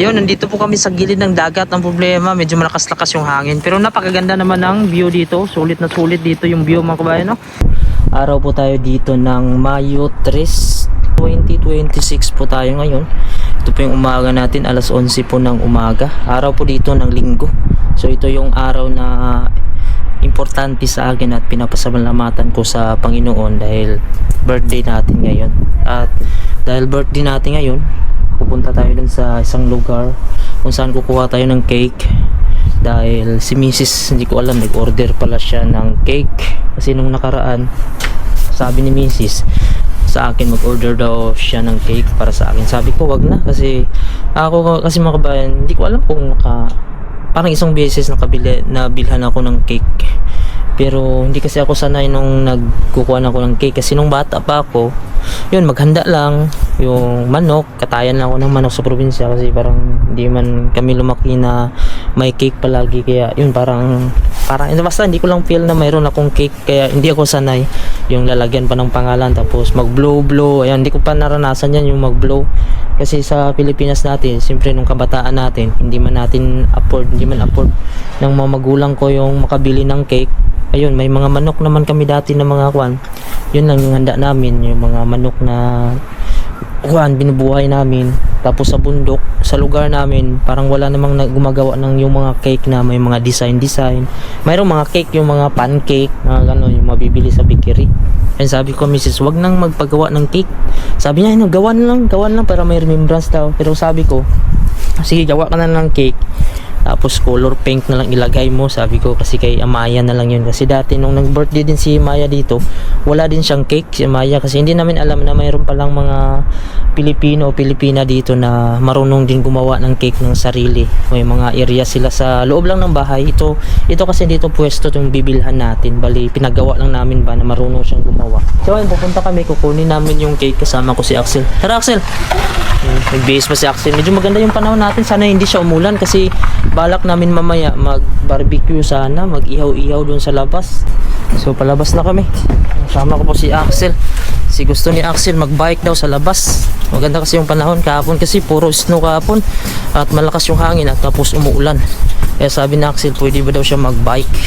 Ayun, nandito po kami sa gilid ng dagat. Ang problema, medyo malakas-lakas yung hangin. Pero napakaganda naman ng view dito. Sulit na sulit dito yung view, mga kabayan, no? Araw po tayo dito ng Mayo 3, 2026 po tayo ngayon. Ito po yung umaga natin, alas 11 po ng umaga. Araw po dito ng linggo. So ito yung araw na importante sa akin at pinapasalamatan ko sa Panginoon dahil birthday natin ngayon. At dahil birthday natin ngayon, pupunta tayo dun sa isang lugar kung saan kukuha tayo ng cake. Dahil si Mrs. hindi ko alam, nag-order pala siya ng cake. Kasi nung nakaraan, sabi ni Mrs. sa akin mag-order daw siya ng cake para sa akin. Sabi ko wag na kasi ako kasi mga kabayan, hindi ko alam kung parang isang beses nabilhan ako ng cake. Pero hindi kasi ako sanay nung nagkukuha ako ng cake kasi nung bata pa ako, yun maghanda lang yung manok, katayan lang ako ng manok sa probinsya kasi parang hindi man kami lumaki na may cake palagi, kaya yun parang basta hindi ko lang feel na mayroon akong cake, kaya hindi ako sanay yung lalagyan pa ng pangalan tapos mag blow, ayan, hindi ko pa naranasan yan yung mag blow kasi sa Pilipinas natin, siyempre nung kabataan natin, hindi man afford ng mga magulang ko yung makabili ng cake. Ayun, may mga manok naman kami dati na mga kwan. Yun lang yung handa namin, yung mga manok na kwan, binubuhay namin. Tapos sa bundok, sa lugar namin, parang wala namang gumagawa ng yung mga cake na may mga design. Mayroong mga cake, yung mga pancake, mga gano'n, yung mabibili sa bakery. And sabi ko, Mrs., wag nang magpagawa ng cake. Sabi niya, gawan lang para may remembrance daw. Pero sabi ko, sige, gawa ka na ng cake. Tapos color pink na lang ilagay mo, sabi ko, kasi kay Amaya na lang yun. Kasi dati nung nag-birthday din si Maya dito, wala din siyang cake si Maya kasi hindi namin alam na mayroon palang mga Pilipino o Pilipina dito na marunong din gumawa ng cake ng sarili. May mga area sila sa loob lang ng bahay. Ito kasi dito pwesto itong bibilhan natin. Bali, pinagawa lang namin ba na marunong siyang gumawa. So ayun, pupunta kami, kukunin namin yung cake kasama ko si Axel. Tara Axel! Nag-base pa si Axel. Medyo maganda yung panahon natin. Sana hindi siya umulan kasi balak namin mamaya mag-barbecue sana, mag-ihaw-ihaw doon sa labas. So palabas na kami. Sama ko po si Axel. Si gusto ni Axel mag-bike daw sa labas. Maganda kasi yung panahon kahapon kasi puro snow kahapon at malakas yung hangin at tapos umuulan. Kaya sabi ni Axel, pwede ba daw siya mag-bike?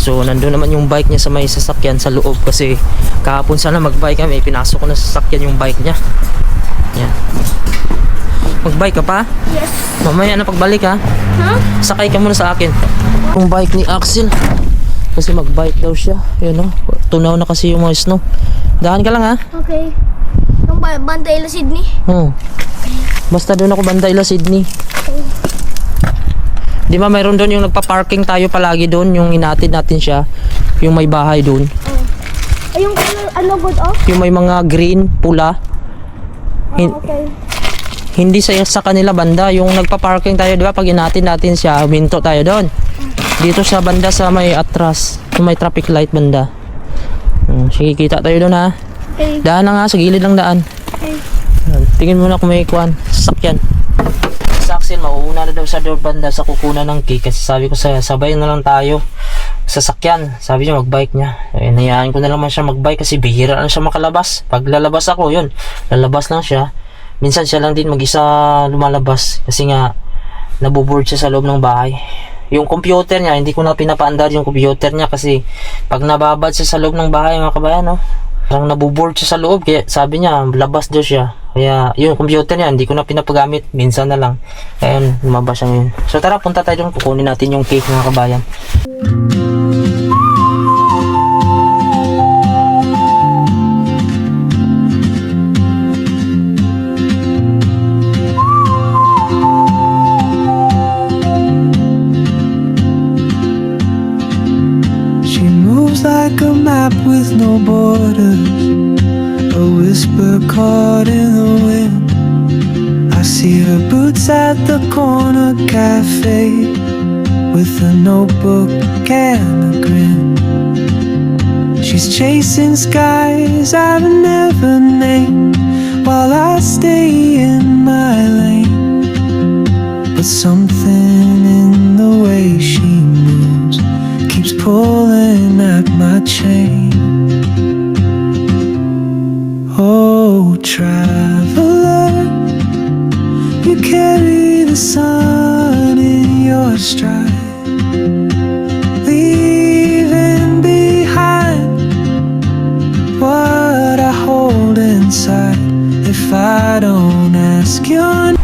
So nandun naman yung bike niya sa may sasakyan sa loob kasi kahapon sana mag-bike kami, pinasok ko na sa sasakyan yung bike niya. Yan. Mag-bike ka pa? Yes. Mamaya na pagbalik ha? Huh? Sakay ka muna sa akin. Yung bike ni Axel. Kasi mag-bike daw siya. Yun o. Tunaw na kasi yung mga snow. Dahan ka lang ha? Okay. Yung banda ila Sydney? Basta doon ako banda ila Sydney. Okay. Di ba mayroon doon yung nagpa-parking tayo palagi doon. Yung inatid natin siya. Yung may bahay doon. Ay, yung ano good off? Yung may mga green, pula. Okay. Hindi sa kanila banda. Yung nagpa-parking tayo, di ba? Pag inatid natin siya, huminto tayo doon. Dito sa banda sa may atras. Yung may traffic light banda. Sige, kita tayo doon ha. Okay. Daan na nga, sa gilid lang daan. Okay. Tingin mo na kung may kuhan, sasakyan. Sa Axel, mauuna na daw sa door banda sa kukunan ng cake. Kasi sabi ko sabay na lang tayo sasakyan. Sabi niya mag-bike niya. Nayaan ko na lang siya mag-bike kasi bihira lang siya makalabas. Pag lalabas ako, yun, lalabas lang siya. Minsan siya lang din mag-isa lumalabas kasi nga naboboard siya sa loob ng bahay. Yung computer niya, hindi ko na pinapaandar yung computer niya kasi pag nababad siya sa loob ng bahay, mga kabayan, no? Parang naboboard siya sa loob, kaya sabi niya labas daw siya. Kaya yung computer niya hindi ko na pinapagamit, minsan na lang. Kaya yun, lumabas siya ngayon. So tara, punta tayo doon, kukunin natin yung cake, mga kabayan. Like a map with no borders, a whisper caught in the wind. I see her boots at the corner cafe with a notebook and a grin. She's chasing skies I've never named while I stay in my lane. But something in the way she moves keeps pulling at my chain. Oh, traveler, you carry the stride, leaving behind what I hold inside. If I don't ask you.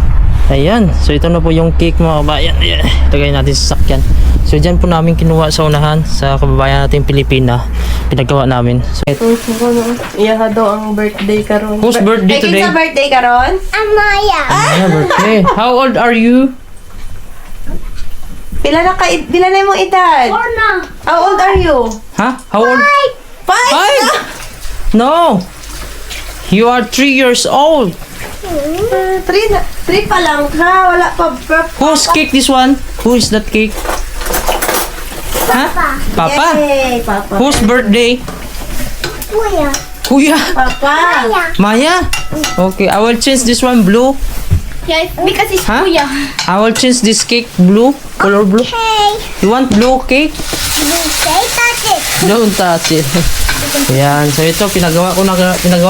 Ayan, so ito na po yung cake mga kabayan. Ayan, lagay natin sa sakyan. So dyan po namin kinuha sa unahan sa kababayan natin Pilipina. Pinagawa namin. So, Iya daw ang birthday karon. whose birthday today? Sa birthday karon? Amaya. Amaya birthday. How old are you? Pila na mo edad? Orna. How old are you? Ha? How old? 5? No! You are 3 years old. 3 pa lang ha, wala pa. Whose cake this one? Who is that cake? Ha? Papa? Yay, Papa. Whose birthday? Kuya. Kuya? Papa. Maya? Okay, I will change this one blue. Yeah, because it's Huh? kuya. I will change this cake blue. Color blue. Hey, You want blue cake? you say touch it. Don't touch it. Ayan. So ito, pinagawa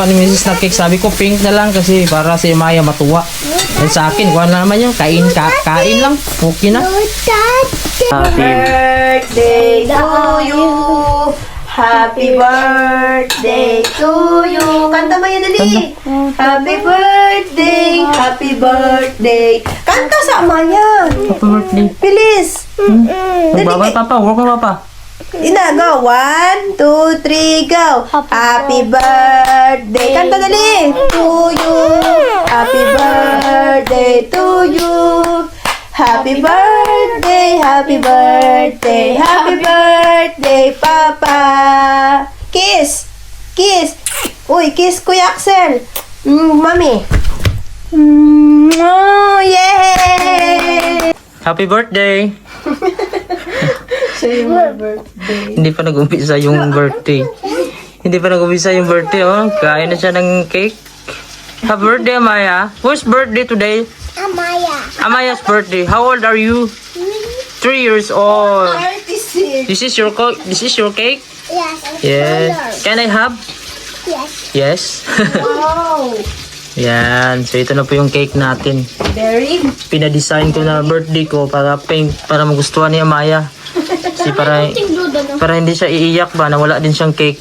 ni Mrs. na cake. Sabi ko pink na lang kasi para si Maya matuwa. And sa akin, kuha na naman yun. Kain lang. Okay na. You touch it. Happy. Birthday to you. Happy birthday to you. Kanta mo yan, dali. Happy birthday. Happy birthday. Kanta sa Maya. Happy birthday. Bilis. Magbabay papa. Huwag ka papa. Ina, go. 1, 2, 3, go. Happy birthday. Kanta dali. To you. Happy birthday to you. Happy birthday, happy birthday, happy birthday, Papa. Kiss. Kiss. Uy, kiss Kuya Axel. Mami. Oh, yay! Happy birthday. Say my birthday. Hindi pa nag-umpisa yung birthday. Hindi pa nag-umpisa yung birthday, oh. Kain na siya ng cake. Happy birthday, Amaya. Whose birthday today? Amaya. Amaya's birthday. How old are you? 3 years old. 36. This is your cake? Yes. Yes. Can I have? Yes. Yes. Wow. Yan. So ito na po yung cake natin. Very Pina-design ko na birthday ko para pink, para magustuhan ni Amaya. Kasi para hindi siya iiyak ba na wala din siyang cake.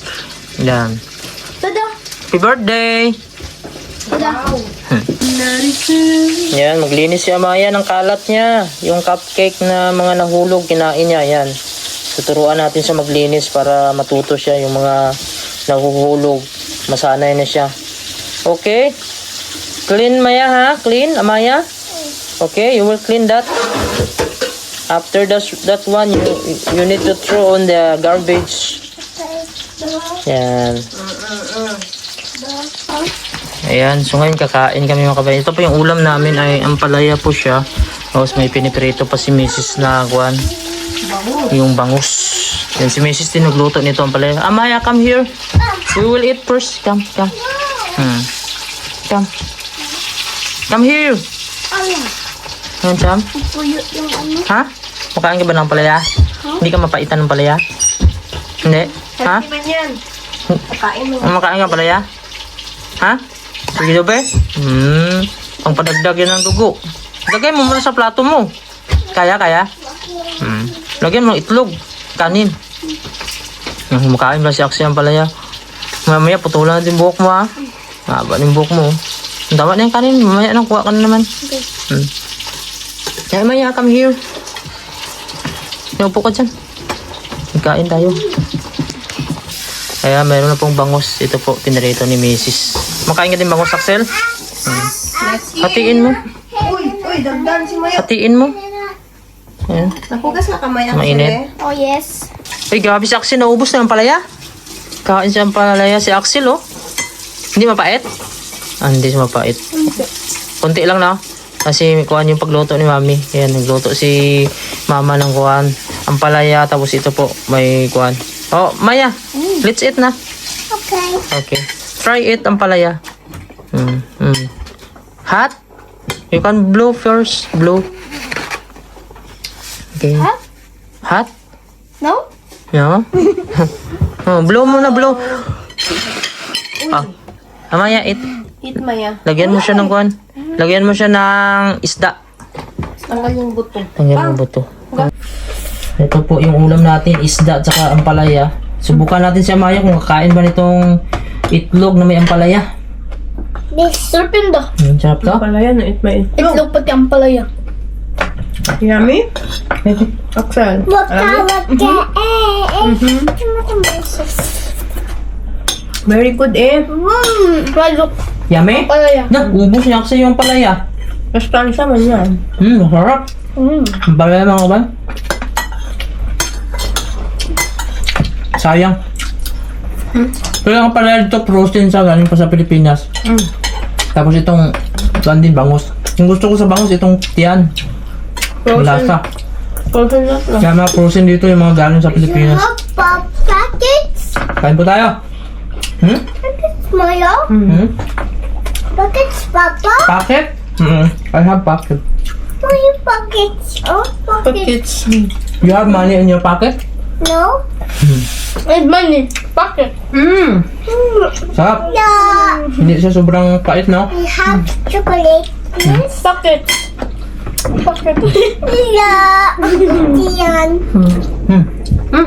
Yan. Tada. Happy birthday! Tada. Yan, maglinis si Amaya ng kalat niya. Yung cupcake na mga nahulog, kinain niya. Yan. Tuturuan natin siya maglinis para matuto siya yung mga nahuhulog. Masanay na siya. Okay? Clean Maya ha? Clean, Amaya? Okay, you will clean that. After that one, you need to throw on the garbage. Yan. Ayan, so ngayon kakain kami mga kabayan. Ito po yung ulam namin ay ampalaya po siya. Tapos may piniprito pa si Mrs. na kuwan. Yung bangus. Yan si Mrs. din nagluto nito ampalaya. Amaya, come here. We will eat first. Come. Come. Come here. Yan, Cham. Puyot yung ano. Ha? Makain ka ba ng palaya? Hindi ka mapaitan ng palaya? Hindi? Ha? Healthy man yan. Kain mo. Makain ka ng palaya? Ha? Sige daw ba? Ang padagdag yan ng dugo. Lagay mo muna sa plato mo. Kaya? Lagyan mo ng itlog. Kanin. Makain ba si Axie ng palaya? Mamaya putulan natin buhok mo ha. Haba ng buhok mo. Ang tama na yung kanin. Mamaya nang kuha ka na naman. Kaya Maya, come here. Naupo ka dyan. Magkain tayo. Kaya meron na pong bangus. Ito po, pinarito ni Mrs. Makain ka din bangus, Axel? Hatiin mo. Uy, dagdan si Maya. Hatiin mo. Ayan. Nakugas na kamay ang Mainit. Oh, yes. Ay, grabe si Axel. Naubos na ang palaya. Kain siya ang palaya si Axel, oh. Hindi mapait? Hindi siya mapait. Kunti lang na. Kasi kuhan yung pagluto ni Mami. Ayan, nagluto si Mama ng kuhan. Ang palaya, tapos ito po, may kuhan. Oh, Maya, let's eat na. Okay. Okay. Try it ang palaya. Hot? You can blow first. Blow. Okay. Hot? Hot? No? Yeah. Oh, blow mo na, blow. Ah. Maya, eat. Eat Maya. Lagyan mo siya ng kuhan. Lagyan mo siya ng isda. Tanggal yung buto. Tanggal mo buto. Ito po yung ulam natin, isda at saka ampalaya. Subukan natin si Amaya kung kakain ba nitong itlog na may ampalaya. This serpent. Sarap to? Palaya na, may Itlog pati ang palaya. Yummy? Axel. Very good eh. Palok. Yummy? Palaya. Na, ubos niya kasi yung ampalaya. Kastansya man yan. Masarap. Ampalaya mga kabayan. Sayang. Pero ang ampalaya dito, frozen sa galing pa sa Pilipinas. Tapos itong din bangus. Yung gusto ko sa bangus, itong tiyan. Malasa. Frozen na lang. Kaya mga frozen dito yung mga galing sa Pilipinas. Packets? Kain po tayo. Maya? Packets, Papa? Packet? I have packet. Why you packets? Oh, packets. Kids. You have money in your pocket? No? It's money. Pocket. Sarap. Yeah. Hindi siya sobrang pait, no? We have chocolate. Yes. Pocket. Pocket. Yeah. Diyan.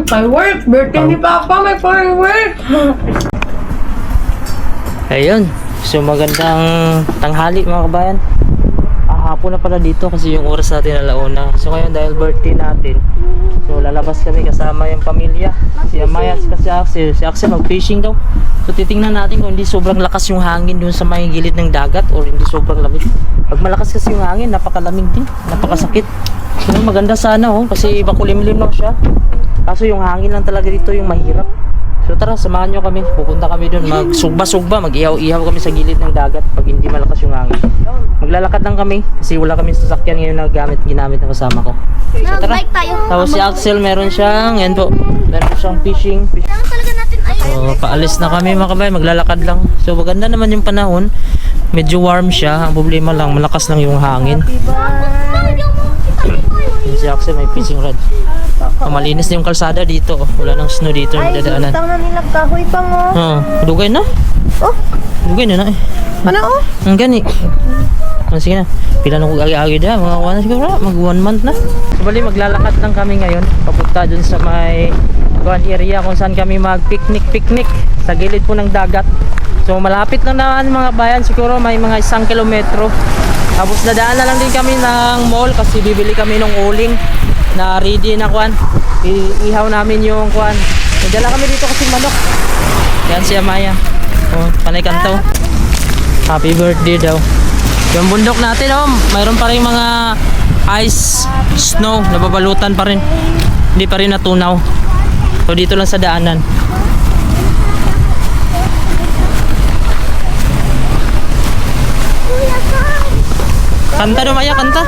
Firework. Birthday ni Papa, may firework. Ayun. So magandang tanghali mga kabayan. Hapon na pala dito kasi yung oras natin alauna. So ngayon dahil birthday natin, so lalabas kami kasama yung pamilya. Si Amaya at si Axel. Si Axel mag-fishing daw. So titingnan natin kung hindi sobrang lakas yung hangin dun sa may gilid ng dagat or hindi sobrang lamig. Pag malakas kasi yung hangin, napakalamig din. Napakasakit. So maganda sana kasi bakulimlim lang siya. Kaso yung hangin lang talaga dito yung mahirap. So tara, samahan nyo kami. Pupunta kami dun. Magsugba-sugba. Mag-ihaw-ihaw kami sa gilid ng dagat pag hindi malakas yung hangin. Maglalakad lang kami kasi wala kami sasakyan ngayon na ginamit ng kasama ko. So tara. Tapos si Axel meron siyang, yan po, meron siyang fishing. So paalis na kami mga kabayan. Maglalakad lang. So maganda naman yung panahon. Medyo warm siya. Ang problema lang, malakas lang yung hangin. Yan si Axel may fishing rod. Malinis na yung kalsada dito. Wala nang snow dito na dadaanan. Ay, na nila kahoy pa mo. Dugay na. Dugay na eh. Ano Ang gani. Sige na. Pila na kong agi-agi na. Mga kuwan na siguro. Mag 1 month na. So bali maglalakad lang kami ngayon. Papunta dun sa may kuwan area kung saan kami mag-picnic sa gilid po ng dagat. So malapit lang naman mga bayan. Siguro may mga 1 kilometro. Tapos dadaan na lang din kami ng mall kasi bibili kami ng uling na ready na kuwan. Iihaw namin yung kuwan. Nagdala kami dito kasi manok. Yan si Amaya. Panay kantaw. Happy birthday daw. Yung bundok natin mayroon pa rin mga ice, snow, nababalutan pa rin. Hindi pa rin natunaw. So dito lang sa daanan. Kanta daw Maya, kanta.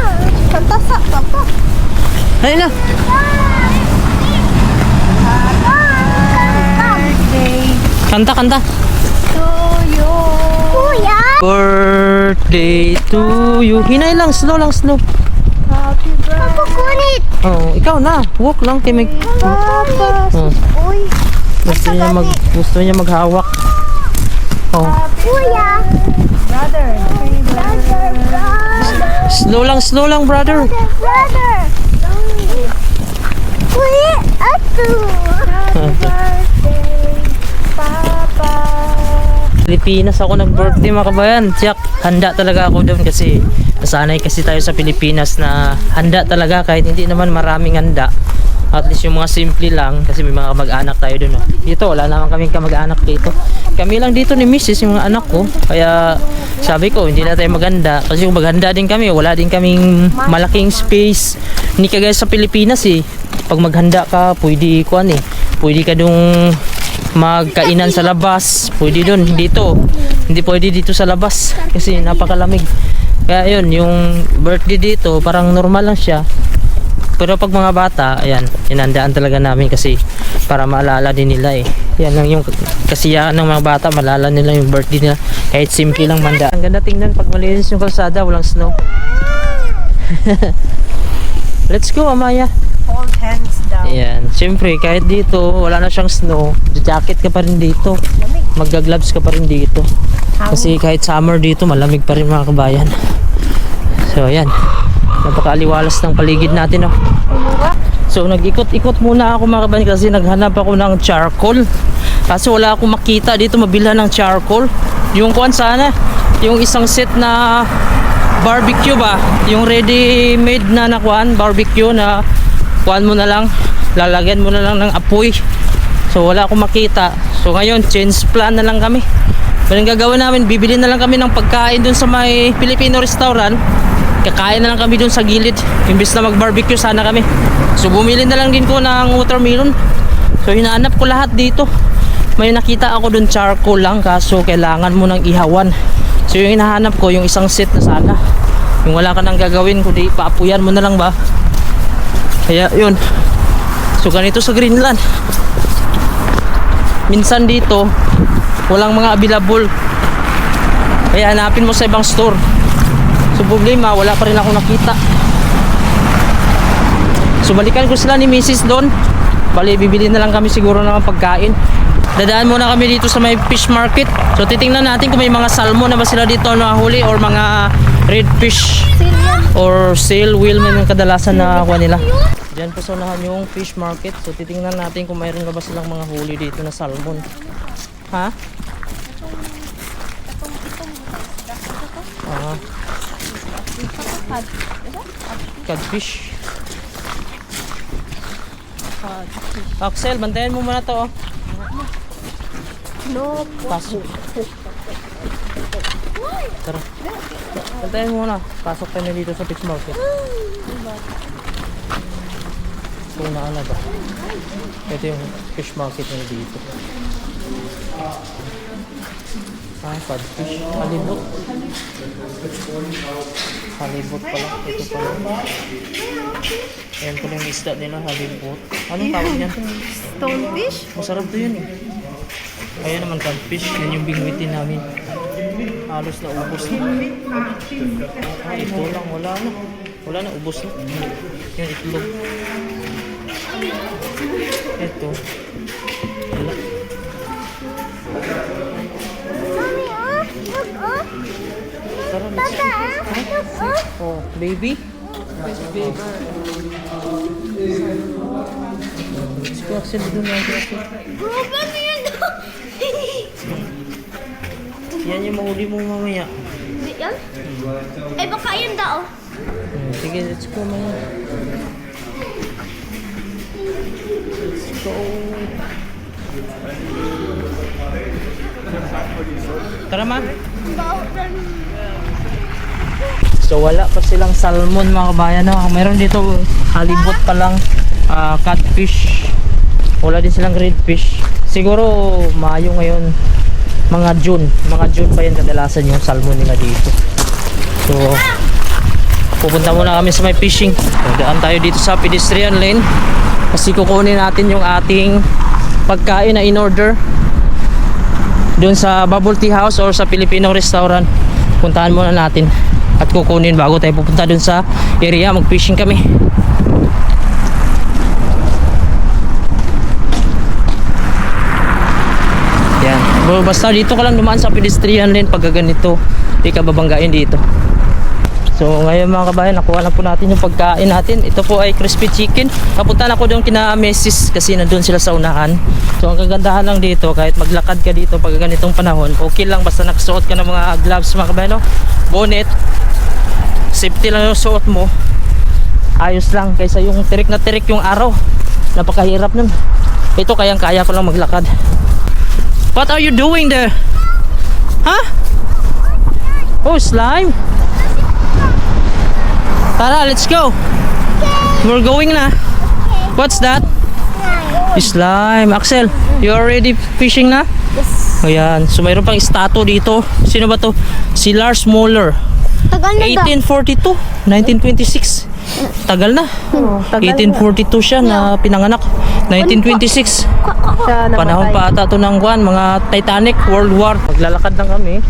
Kanta sa Papa. Ayun na. Kanta, kanta. Kuya. Birthday to you. Hinay lang, slow lang, slow. Kukunit. Ikaw na. Walk lang kay Meg. Papa. Uy. Gusto niya maghawak. Kuya. Brother. Slow lang, brother. Brother. Kuya. Ato. Papa. Pilipinas ako nag-birthday mga kabayan. Tiyak, handa talaga ako doon kasi nasanay kasi tayo sa Pilipinas na handa talaga kahit hindi naman maraming handa. At least yung mga simple lang kasi may mga kamag-anak tayo doon. Dito, wala naman kaming kamag-anak dito. Kami lang dito ni Mrs. yung mga anak ko. Kaya sabi ko, hindi na tayo maganda. Kasi kung maghanda din kami, wala din kaming malaking space. Hindi kagaya sa Pilipinas eh. Pag maghanda ka, pwede pwede ka dong magkainan sa labas. Pwede doon, dito. Hindi pwede dito sa labas kasi napakalamig. Kaya yun, yung birthday dito, parang normal lang siya. Pero pag mga bata, ayan, inandaan talaga namin kasi para maalala din nila eh. Yan lang yung kasiyahan ng mga bata, maalala nila yung birthday nila. Kahit simple lang manda. Ang ganda tingnan pag malinis yung kalsada, walang snow. Let's go, Amaya. Hold hands down. Ayan, siyempre kahit dito wala na siyang snow, jacket ka pa rin dito. Magga-gloves ka pa rin dito. Kasi kahit summer dito, malamig pa rin mga kabayan. So ayan, napakaaliwalas ng paligid natin So nag-ikot-ikot muna ako mga kabayan kasi naghanap ako ng charcoal. Kasi wala akong makita dito mabilhan ng charcoal. Yung kuan sana, yung isang set na barbecue ba, yung ready made na nakuan barbecue na kuan mo na lang, lalagyan mo na lang ng apoy. So wala akong makita. So ngayon change plan na lang kami. Ang gagawin namin, bibili na lang kami ng pagkain dun sa may Filipino restaurant. Kakain na lang kami dun sa gilid. Imbis na mag-barbecue sana kami. So bumili na lang din ko ng watermelon. So hinahanap ko lahat dito. May nakita ako dun charcoal lang, kaso kailangan mo ng ihawan. So yung hinahanap ko, yung isang set na sana. Yung wala ka nang gagawin, kundi paapuyan mo na lang ba. Kaya yun. So ganito sa Greenland. Minsan dito walang mga available. Kaya hanapin mo sa ibang store. So problema, wala pa rin ako nakita. So balikan ko sila ni Mrs. doon. Bali bibili na lang kami siguro ng pagkain. Dadaan muna kami dito sa may fish market. So titingnan natin kung may mga salmon na ba sila dito na huli, or mga red fish or sail whale man yung kadalasan na kuha nila. Diyan po sa unahan yung fish market. So titingnan natin kung mayroon na ba silang mga huli dito na salmon. Ha? Catfish. Axel, bantayan mo muna to. No. Pasok. Tara. Bantayan mo muna. Pasok tayo dito sa fish market. Kung naala ba? Ito yung fish market na dito. Catfish. Halibut. Halibut pala. Ito pala. Ayan pala yung isda nila. Halibut. Anong tawag niyan? Stonefish? Masarap to yun eh. Ayan naman catfish. Yan yung bingwitin namin. Halos na ubos na. Ito lang. Wala na. Wala na. Ubos na. Yung itlog. Ito. Wala. Tara, let's go. Oh, baby? Let's go, Axel. Doon lang, Axel. Yan yung mahuli mo mamaya. Yan? Ay, baka yan daw. Sige, let's go mamaya. Let's go. Tara, ma. So wala pa silang salmon mga kabayan, no? Meron dito halibut pa lang, catfish. Wala din silang redfish. Siguro Mayo ngayon, mga June pa yan kadalasan yung salmon nila dito. So pupunta muna kami sa may fishing. Daan tayo dito sa pedestrian lane kasi kukunin natin yung ating pagkain na in order doon sa bubble tea house or sa Filipino restaurant. Puntahan muna natin at kukunin bago tayo pupunta doon sa area. Mag fishing kami. Yan. Basta dito ka lang dumaan sa pedestrian lane pag ganito, hindi ka babanggain dito. So ngayon mga kabayan, nakuha na po natin yung pagkain natin. Ito po ay crispy chicken. Napunta na ako doon kina Mrs. kasi nandun sila sa unahan. So ang kagandahan lang dito, kahit maglakad ka dito pag ganitong panahon, okay lang basta nakasuot ka ng mga gloves mga kabayan, no? Bonnet, safety lang yung suot mo. Ayos lang kaysa yung tirik na tirik yung araw. Napakahirap nun. Ito kayang kaya ko lang maglakad. What are you doing there? Huh? Oh, slime. Tara, let's go. We're going na. What's that? Slime. Axel, you already fishing na? Yes. Ayan. So mayroon pang statue dito. Sino ba to? Si Lars Moller. Tagal na daw. 1842, 1926. Tagal na. 1842 siya na pinanganak. 1926. Siya Panahon pa ata to ng kuwan, mga Titanic, World War. Maglalakad lang kami.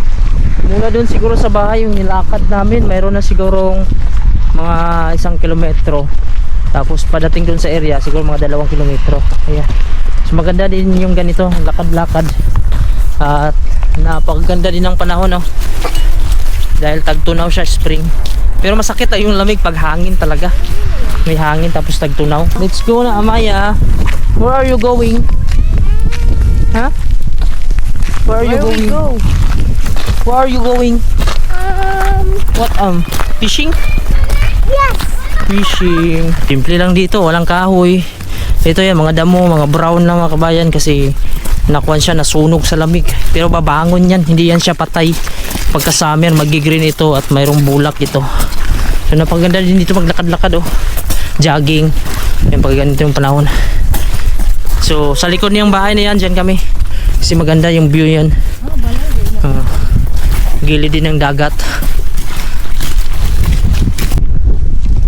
Mula doon siguro sa bahay yung nilakad namin, mayroon na sigurong mga 1 kilometro. Tapos padating doon sa area, siguro mga 2 kilometro. Ayan. So maganda din yung ganito, lakad-lakad. At napakaganda din ng panahon, no? Dahil tagtunaw siya, spring. Pero masakit ay yung lamig pag hangin talaga. May hangin tapos tagtunaw. Let's go na, Amaya. Where are you going? Huh? Where are you going? Where are you going? What fishing? Yes. Fishing. Simple lang dito, walang kahoy. Ito yan, mga damo, mga brown na mga kabayan kasi nakuan siya, nasunog sa lamig. Pero babangon yan, hindi yan siya patay. Pagka summer, magigreen ito at mayroong bulak ito. So napaganda din dito maglakad-lakad oh. Jogging. Yan pag ganito yung panahon. So sa likod niyang bahay na yan, dyan kami. Kasi maganda yung view yan. Gilid din ng dagat.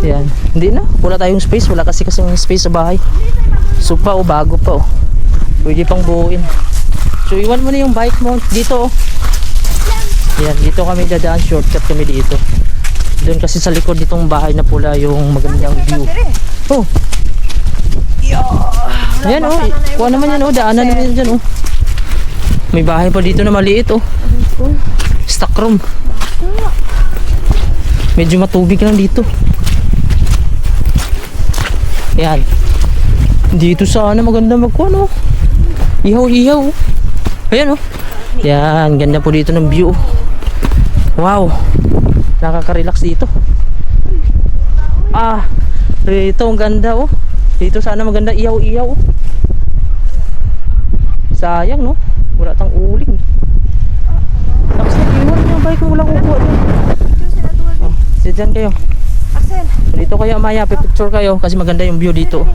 Yan. Hindi na. Wala tayong space. Wala kasi space sa bahay. So pa o bago pa o. Pwede pang buuin. So iwan mo na yung bike mo. Dito o. Yan. Dito kami dadaan. Shortcut kami dito. Doon kasi sa likod ditong bahay na pula yung magandang view. Oh. Ayan o. Kuha naman yan o. Daanan naman yan dyan o. May bahay pa dito na maliit o. Stock room. Medyo matubig lang dito. Yan. Dito sana maganda magkuha no. Ihaw-ihaw. Ayan oh. Yan, ganda po dito ng view. Wow. Nakaka-relax dito. Ah, dito ang ganda oh. Dito sana maganda ihaw-ihaw. Sayang no. Wala tang uling. Tapos iwan mo yung bike mo, walang upuan doon. Oh, sit dyan kayo. Axel. Dito kayo Amaya, picture kayo kasi maganda yung view dito.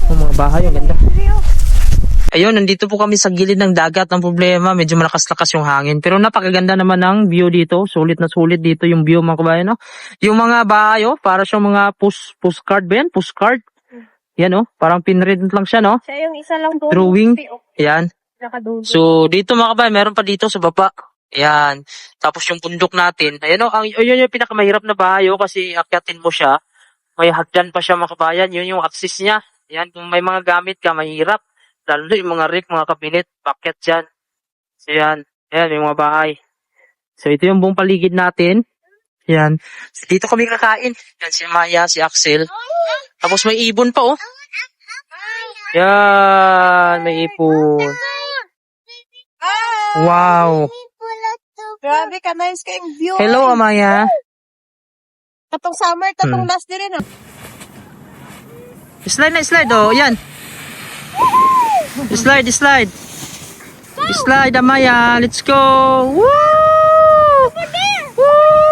Yung mga bahay, yung ganda. Ayun, nandito po kami sa gilid ng dagat. Ang problema, medyo malakas-lakas yung hangin. Pero napakaganda naman ng view dito. Sulit na sulit dito yung view mga kabayan. No? Yung mga bahay, oh, para siyang mga postcard ba yan? Postcard. Yan oh, parang pinrint lang siya no. Siya yung isa lang doon. Drawing. Yan. Nakadulo. So dito mga kabayan, meron pa dito sa baba. Yan. Tapos yung bundok natin. Ayan o, yun yung pinakamahirap na bahay o kasi akyatin mo siya. May hagdan pa siya mga kabayan. Yun yung access niya. Yan, kung may mga gamit ka, mahirap. Lalo na yung mga rack, mga kabinet, packet dyan. So yan. Ayan, may mga bahay. So ito yung buong paligid natin. Yan. So, dito kami kakain. Yan si Maya, si Axel. Tapos may ibon pa oh. Yan, may ipon. Wow. Grabe ka, nice kayong view. Hello, Amaya. Tatong summer, tatong last din rin. Slide na, slide. Oh, yan. Slide, slide. Slide, Amaya. Let's go. Woo! Woo!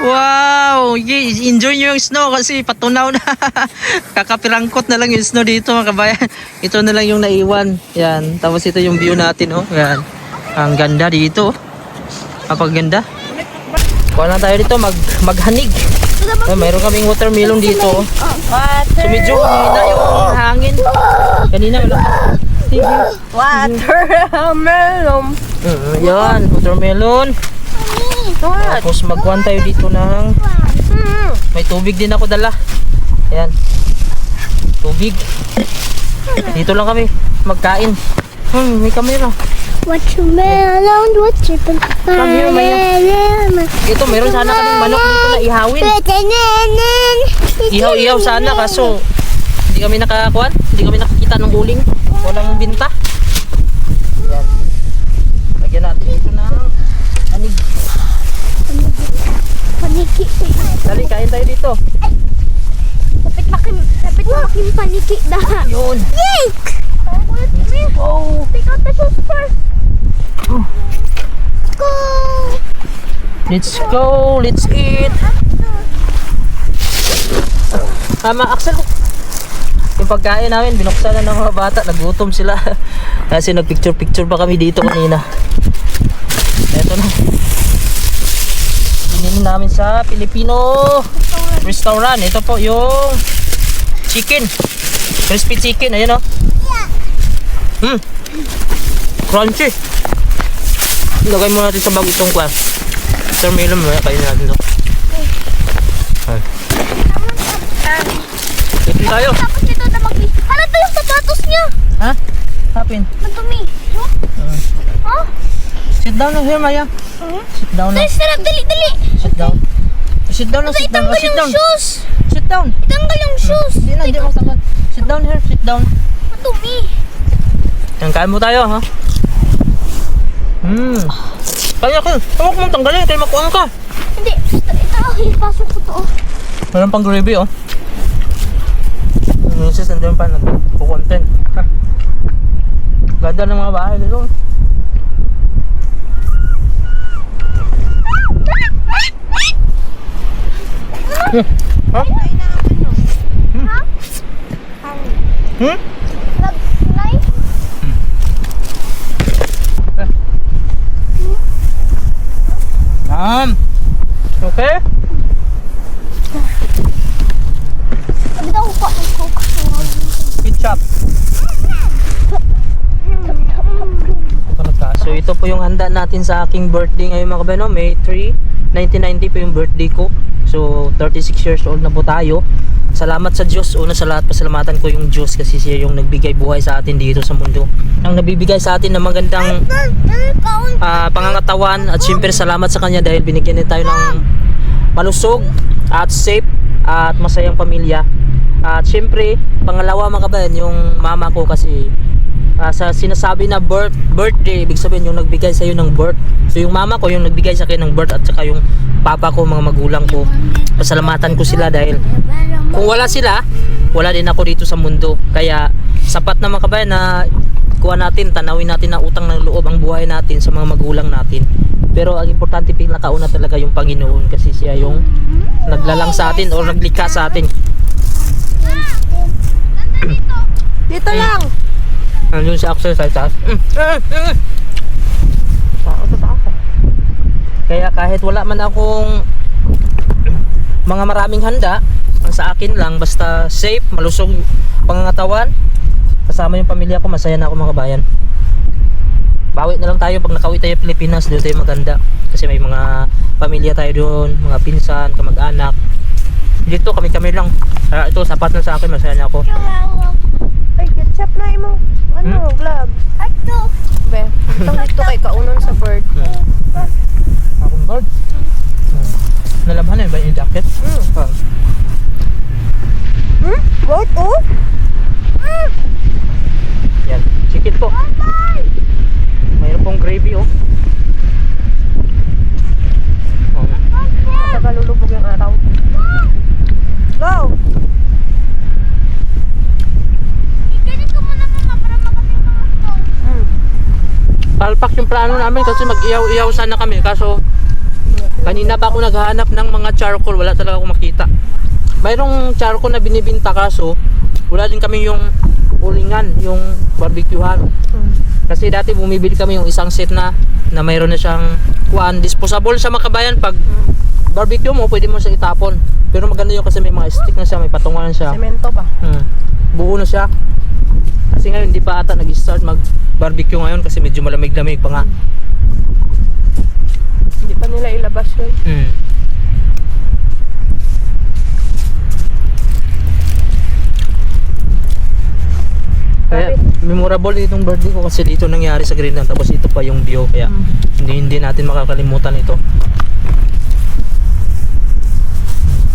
Wow. Enjoy nyo yung snow kasi patunaw na. Kakapirangkot na lang yung snow dito mga kabayan. Ito na lang yung naiwan. Yan. Tapos ito yung view natin. Oh. Yan. Ang ganda dito. Ang paganda. Kuha na tayo dito maghanig. Mayroon kaming watermelon dito. So medyo hina yung hangin. Kanina Watermelon. yan, watermelon. Tapos magkuhan tayo dito ng may tubig din ako dala. Ayan. Tubig. Dito lang kami magkain. May kamera. Watermelon, watermelon. Come here, Maya. Ito, meron sana kaming manok dito na ihawin. Ihaw-ihaw sana kaso hindi kami nakakuan, hindi kami nakakita ng huling. Walang binta. Ayan. Lagyan natin ito ng anig. Paniki. Dali, kain tayo dito. Lapit makin paniki dah. Yun. Yik! Oh. Pick out the shoes first. Go! Let's go. Let's eat. Tama, Axel. Yung pagkain namin, binuksan na ng mga bata. Nagutom sila. Kasi nagpicture-picture pa kami dito kanina. Eto na. Pinili namin sa Filipino restaurant. Ito po yung chicken. Crispy chicken. Ayan o. Crunchy. Lagay mo natin sa bag itong kwan. Watermelon mo. Kain natin ito. Ito tayo. Tapos dito na Hala to yung sapatos niya. Ha? Hapin. Madumi. Huh? Sit down here, Maya. Sit down na. Sarap, dali. Sit down. Sit down na, sit down. Itanggal Sit yung down. shoes. Sit down. Itanggal yung shoes. Hindi mo tanggal. Sit down here, sit down. Madumi. Yan, kain mo tayo, ha? Kaya ka, huwag mong tanggalin, kaya makuhaan ka. Hindi, ito, ipasok ko to. Meron pang gravy, oh. Yung misis, nandun pa, nagpo-content. Ganda ng mga bahay dito. Ha? Nag-fly? Okay? Sabi daw ko ang coke. Ketchup. So ito po yung handa natin sa aking birthday ngayon mga kabano. May 3, 1990 po yung birthday ko. So 36 years old na po tayo. Salamat sa Diyos. Una sa lahat, pasalamatan ko yung Diyos kasi siya yung nagbigay buhay sa atin dito sa mundo. Ang nabibigay sa atin ng magandang pangangatawan. At syempre salamat sa Kanya dahil binigyan niya tayo ng malusog at safe at masayang pamilya. At syempre, pangalawa mga kabayan, yung mama ko kasi sa sinasabi na birthday, ibig sabihin yung nagbigay sa iyo ng birth. So yung mama ko yung nagbigay sa akin ng birth at saka yung papa ko, mga magulang ko. Pasalamatan ko sila dahil kung wala sila, wala din ako dito sa mundo. Kaya sapat na mga kabayan na kuha natin, tanawin natin na utang ng loob ang buhay natin sa mga magulang natin. Pero ang importante pinakauna talaga yung Panginoon kasi siya yung naglalang sa atin o naglikha sa atin. Dito lang. Nandun sa exercise taas. Kaya kahit wala man akong mga maraming handa, ang sa akin lang basta safe, malusog pangangatawan, kasama yung pamilya ko, masaya na ako mga kabayan. Bawi na lang tayo pag nakauwi tayo Pilipinas, doon tayo maganda kasi may mga pamilya tayo doon, mga pinsan, kamag-anak. Dito kami lang. Kaya ito sapat na sa akin, masaya na ako. Ay, ketchup na imong glove. Ato. Be, itong dito kay kaunon sa bird. Akong guard. Nalabhan na yun ba yung jacket? What? Oh? Yan, chicken po. Mayroon pong gravy oh. Saka lulubog yung araw. Go! Ganit ko muna mama para makating mga stone. Palpak yung plano namin kasi mag-iyaw-iyaw sana kami. Kaso kanina pa ako naghahanap ng mga charcoal, wala talaga akong makita. Mayroong charcoal na binibinta kaso wala din kami yung ulingan, yung barbecuehan. Kasi dati bumibili kami yung isang set na mayroon na siyang disposable sa makabayan. Pag barbecue mo, pwede mo siya itapon. Pero maganda yun kasi may mga stick na siya, may patungan siya. Semento ba? Buo na siya. Kasi ngayon hindi pa ata nag-start mag-barbecue ngayon kasi medyo malamig-lamig pa nga. Hindi pa nila ilabas yun. Kaya memorable itong birthday ko kasi dito nangyari sa Greenland, tapos ito pa yung view, kaya hindi natin makakalimutan ito.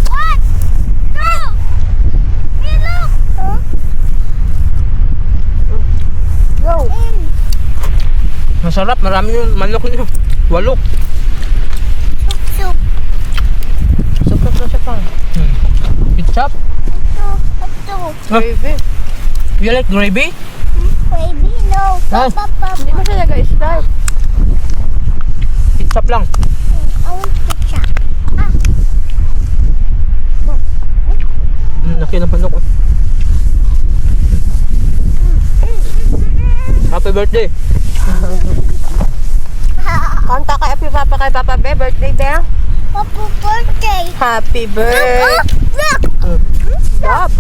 What? Go! Hey, look! Go! Masarap, marami yung manok nyo. 8. Soup. Sukat na siya pang. Ketchup. Ito. Gravy. You like gravy? Baby, no. Ah. Papa. Hindi mo siya nag-start. Ketchup lang. I want pizza. Laki ng manok. Happy birthday. Kanta kay Papa Be, birthday Be. Papa birthday. Happy birthday. Look! Stop.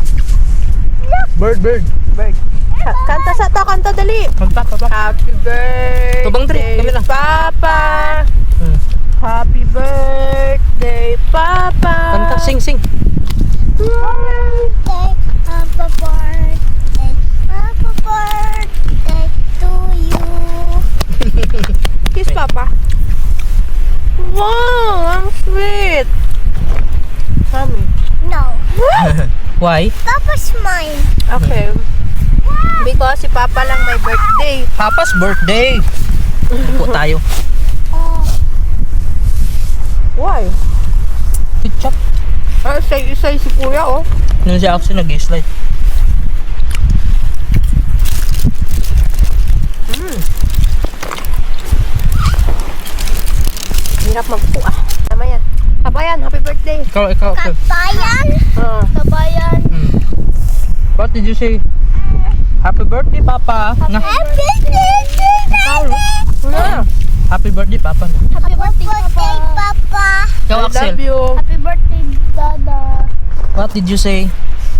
Bird. Bird. Kanta sa to, kanta dali. Kanta pa ba? Happy birthday, Tubang tree, kami lang. Papa. Happy birthday, Papa. Kanta, sing. Birthday, Papa birthday, Papa birthday to you. Kiss Papa. Why? Papa's mine. Okay. Because si Papa lang may birthday. Papa's birthday. Upo tayo. Why? Ketchup. Ah, isa si Kuya, oh. Nung si Axel nag-slide. Hirap magpo, ah. Tama yan. Papa yan, happy birthday. Ikaw, Axel. Kabayan. Ah. Kabayan. What did you say? Happy birthday, Papa. Nga. Happy birthday, Ah. Happy birthday, Papa. Na. Happy birthday, Papa. Ikaw, I Axel. love you. Happy birthday, Dada. What did you say?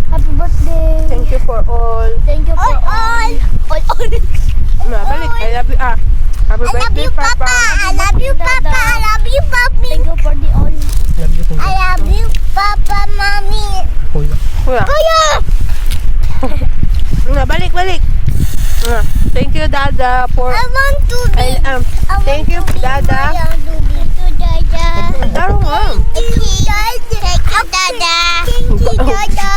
Happy birthday. Thank you for all. Thank you for all. All. Balik. I love you, ah. Happy I love birthday, you, Papa. I love you, Papa. I love you, Papi. Thank you for the all. Love you, I love you, Papa, Mommy. Kuya. Kuya. Kuya! Balik. Ah. Thank you, Dada, for... I want to be. Thank you, Dada. Thank you, Dada. Daro nga. Thank you, Dada. Thank you, Dada.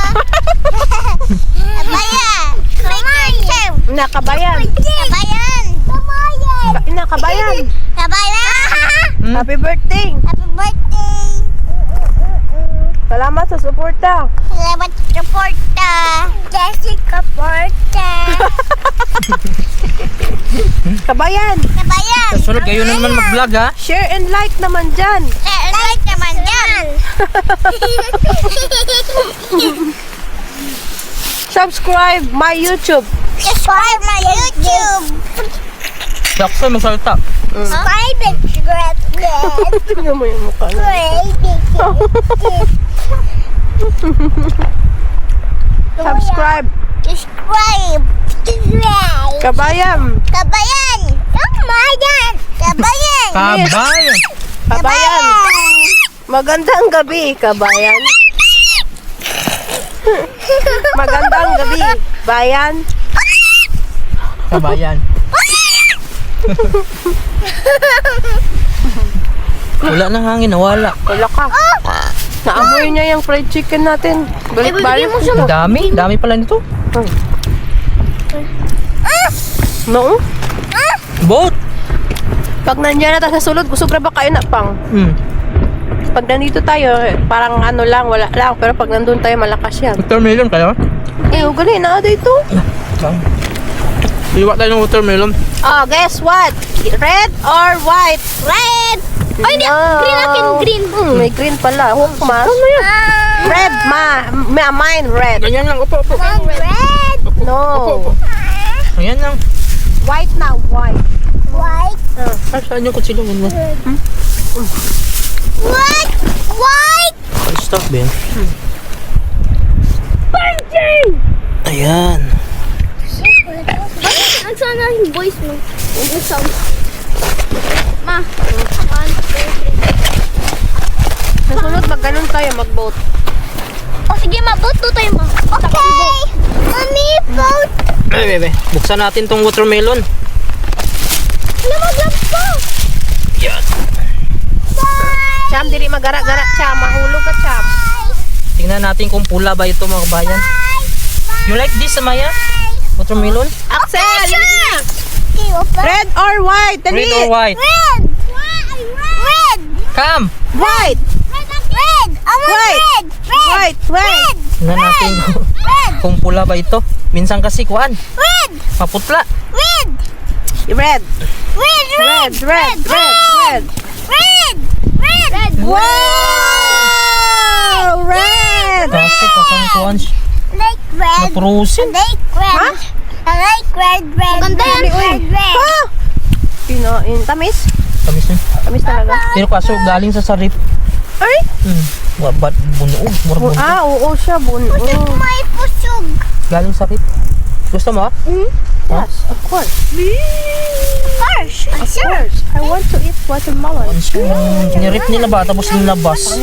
Kabayan. Kabayan. Nakabayan. Kabayan. Kabayan. Nakabayan. Kabayan. Happy birthday. Happy birthday. Salamat sa suporta. Salamat sa porta. Jessica Porta. Kabayan. Kabayan. Kasunod kayo na naman mag-vlog, ha? Share and like naman dyan. Like naman dyan. Subscribe my YouTube. Subscribe my YouTube. Si Axel magsalita. Subscribe and subscribe. Tingnan mo yung mukha na. Subscribe. Subscribe. Subscribe. Kabayan. Kabayan. Kabayan. Kabayan. Kabayan. Kabayan. Magandang gabi, kabayan. Magandang gabi, bayan. Kabayan. Wala nang hangin, nawala. Wala ka. Naamoy niya yung fried chicken natin. Balik-balik. Ang dami pala nito. No? Boat. Pag nandiyan na tayo sa sulod, busog na ba kayo na pang? Pag nandito tayo, parang ano lang, wala lang. Pero pag nandun tayo, malakas yan. Watermelon kayo? Eh, ugali na dito. Iwa tayo ng watermelon. Oh, guess what? Red or white? Red. Ay, hindi. Ah. Green akin. Green. May green pala. Huwag ma. Ano yan? Red, mine, red. Ganyan lang, upo. Red. No. Ayan lang. White na, white. White. Ay, saan yung kutsilyo? White. White. Ay, stop, Ben. Ayan. Ang sana yung voice mo. Yung sound. Ma. Sa sunod, mag-ganon tayo, mag-boat. O sige, ma-boat to tayo, ma. Okay. Mami, boat. Ay, bebe. Buksan natin tong watermelon. Lumaglag po. Yan. Cham, dili magara-gara, Cham. Mahulog ka, Cham. Tingnan natin kung pula ba ito, mga kabayan. You like this, Amaya? Watermelon? Axel! Okay, open. Red or white? Dali! Red or white? Red. Red. Come! White! Red. I want White. red. Red. White! Tingnan natin Red. kung pula ba ito. Minsan kasi, kuan, Red. maputla. Red. Red! Red. Red! Red! Red! Red. Red. Wow! Red! Kaso, pasang kuan siya. Like red. Naprusin. Like red. Ha? I like red. Ganda yan. Red. Ah! Pinoin. Tamis? Tamis yun. Tamis talaga. Pero kaso, galing sa sarip. Ay! Ba't bunuog? Mura Ah, oo siya. Buno. May pusog. Galing sa sarip. Gusto mo? Yes, of course. Harsh. Of course. I want to eat watermelon. Ano siya? Nirip nila ba? Tapos nilabas.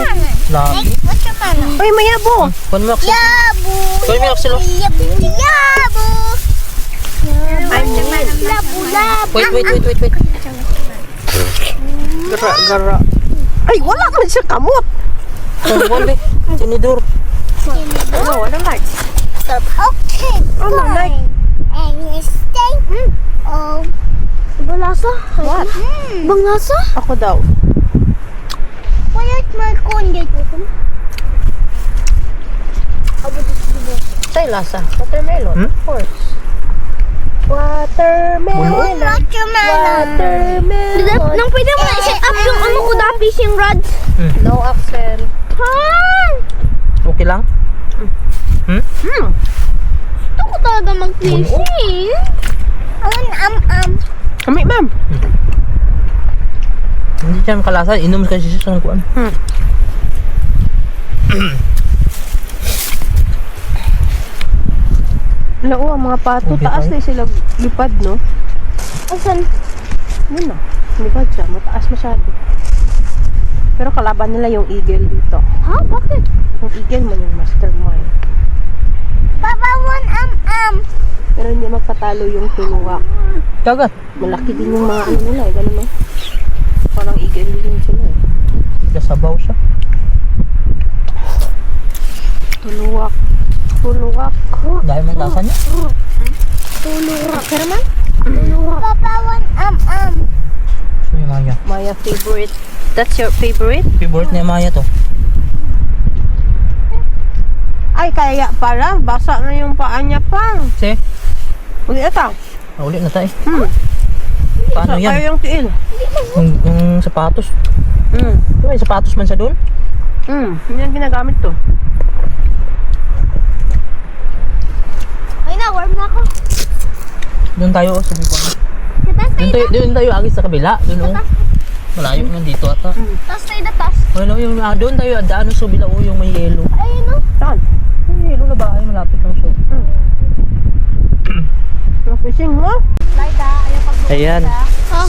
Labi. What's your mama? Ay, mayabo! Kuan mo, Axel. Yabu. Kuan mo, Axel. Yabu. Yabu. I'm Labu. Labu. Wait. Gara. Ay, wala ka na siya kamot. Kuan, be. Tinidor. No, I don't like. Okay, Oh, no, like. And you stay. Oh. Ibang lasa? What? Ibang lasa? Ako daw. Wala my corn dito. Tay lasa. Watermelon. Hmm? Of course. Watermelon. Watermelon. Nang pwede mo na-set up yung ano ko na fishing rods. No, Axel. Okay lang? Gusto ko talaga mag-fishing. Kami, ma'am. Hindi siya makalasa. Inom kasi siya sa kuan. Lao, ang mga pato. Okay, Taas tayo. na sila lipad, no? Asan? Yun na. Lipad siya. Mataas masyado. Pero kalaban nila yung eagle dito. Ha? Bakit? Yung eagle man yung mastermind. Papa, Pero hindi magpatalo yung tuluwak. Kagat. Malaki din yung mga ano nila eh. Ganun mo. Parang eagle din sila eh. Kasabaw siya. Tuluwak. Tuluwak. Dahil mong lasa niya. Tulurak. Okay naman? Papa, So yung Maya. Maya favorite. That's your favorite? Favorite ni Maya to. Ay, kaya para. Basa na yung paa niya pang. Kasi, Uli ata. ulit na tayo. Kaya Paano yan? yung tiil. Yung sapatos. Hmm. May sapatos man sa doon? Yun yung ginagamit to. Ay na, warm na ako. Doon tayo, sabi ko. Doon tayo agis sa kabila. Doon oh. Malayo man dito ata. Tas tayo na tas. Well, yung, doon tayo, daan sa kabila oh, yung may yelo. Ayun no. Saan? Yung yelo na ba? Ay, malapit lang siya. Yung fishing mo? Laida, ayaw pag Ayan.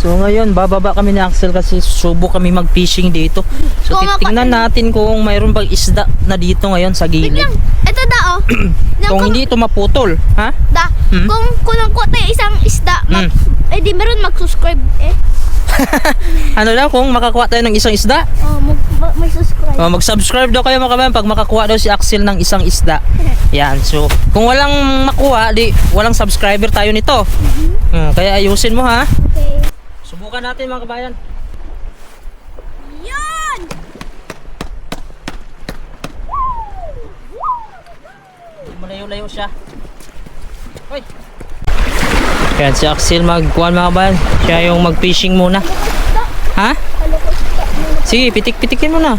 So ngayon, bababa kami ni Axel kasi subo kami mag-fishing dito. So titingnan natin kung mayroon bang isda na dito ngayon sa gilid. Ito da oh. Kung hindi ito maputol, ha? Da, kung kulang ko tayo isang isda, eh di meron mag-subscribe eh. Ano daw kung makakuha tayo ng isang isda? Oh, may subscribe. Mag-subscribe daw kayo mga kabayan pag makakuha daw si Axel ng isang isda. Yan. So kung walang makuha, di walang subscriber tayo nito. Kaya ayusin mo ha. Okay. Subukan natin mga kabayan. Yan! Malayo-layo siya. Hoy. Yan si Axel magkuhan mga kabayan. Siya yung mag-fishing muna. Ha? Sige, pitik-pitikin mo na.